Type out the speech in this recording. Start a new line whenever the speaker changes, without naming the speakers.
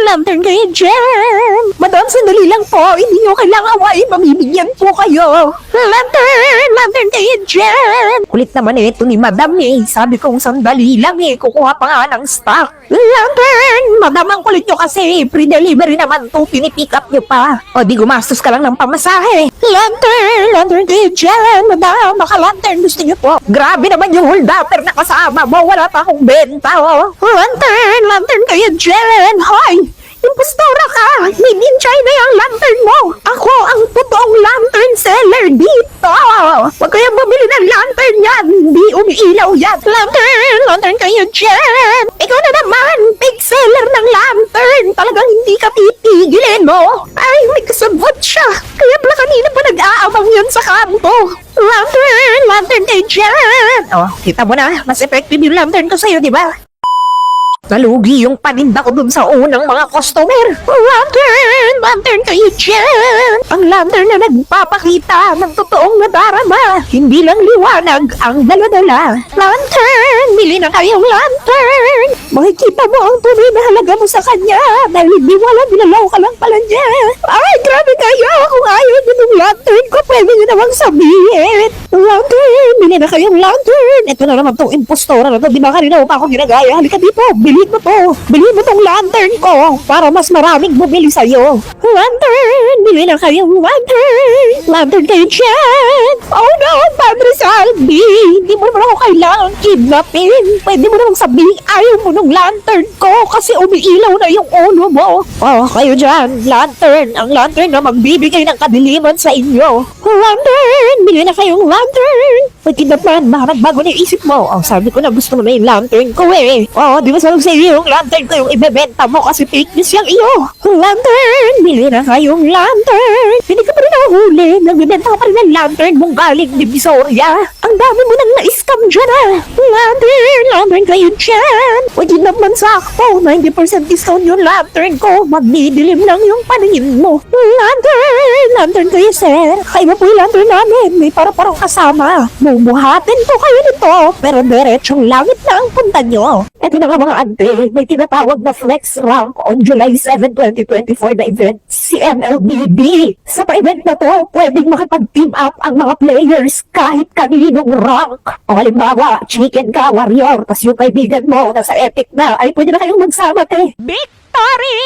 lantern kayo dyan. Madam, sandali lang po. Hindi nyo kailangan awain. Mamibigyan po kayo. Lantern kayo dyan. Kulit naman ito ni Madam eh. Sabi kong sandali lang eh. Kukuha pa nga ng stock. Lantern! Madam, ang kulit nyo kasi. Pre-delivery naman to. Pinipick up nyo pa. O di gumastos ka lang ng pamasahe. Lantern kayo dyan. Madam, maka-lantern gusto nyo po. Grabe naman yung hold-upper na kasama mo. Wala pa akong benta oh. Lantern kayo dyan. Hoy! Impostora ka! Made in China yung lantern mo! Ako ang totoong lantern seller dito! Huwag kayong bumili ng lantern yan! Hindi umiilaw yan! Lantern kayo dyan! Ikaw na naman! Big seller ng lantern! Talagang hindi ka pipigilin mo! Ay, may kasabot siya! Kaya pala kanina pa nag-aabang yun sa kanto! Lantern kayo dyan! Oh, kita mo na, mas effective yung lantern ko sa'yo, di ba? Nalugi yung paninda ko dun sa unang mga customer. Lantern kayo dyan. Ang lantern na nagpapakita ng totoong nadarama. Hindi lang liwanag ang dala-dala. Lantern, bili na kayong lantern. Makikita mo ang tunay na halaga mo sa kanya. Dahil hindi wala, binalaw ka lang pala niya. Ay, grabe kayo. Kung ayaw nyo ng lantern ko, pwede nyo namang sabihin. Lantern, bili na kayong lantern. Ito na naman tong impostora na to. Di ba kanina pa ako ginagaya? Halika dito, bilhin mo to. Bilhin mo tong lantern ko para mas maraming bumili sa'yo. Lantern, bili na kayong lantern. Lantern kayo dyan. Oh no, Padre Salvi. Hindi mo naman ako kailangan kidnapin. Pwede mo namang sabihin ayaw mo ng lantern ko kasi umiilaw na yung ulo mo. Oh, kayo dyan, lantern. Ang lantern na magbibigay ng kadiliman sa inyo. Lantern, bili na kayong lantern. Pwede naman, baka nagbago na yung isip mo. Oh, sabi ko na gusto mo na yung lantern ko eh. Oh, di ba sabi sa'yo yung lantern ko yung ibebenta mo kasi fake news yung iyo. Lantern, bili na kayong lantern. Hindi ka pa rin nahuli. Nagbibenta ka pa rin ng lantern mong galing Divisoria. Ang dami mo nang na-scam dyan ah. Lantern kayo dyan. Pwede naman sakto. 90% discount yung lantern ko. Magdidilim lang yung paningin mo. Lantern kayo sir. Kaya po yung lantern namin. May para-parang kasama. Bubuhatin po kayo nito. Pero diretsong langit na ang punta nyo. Ito na nga mga ante, may tinatawag na Flex Rank on July 7, 2024 na event, si MLBB. Sa pa-event na to, pwedeng makipag-team up ang mga players kahit kaninong rank. O halimbawa, chicken ka, warrior, tas yung kaibigan mo na sa epic na, ay pwede na kayong magsama te. Victory!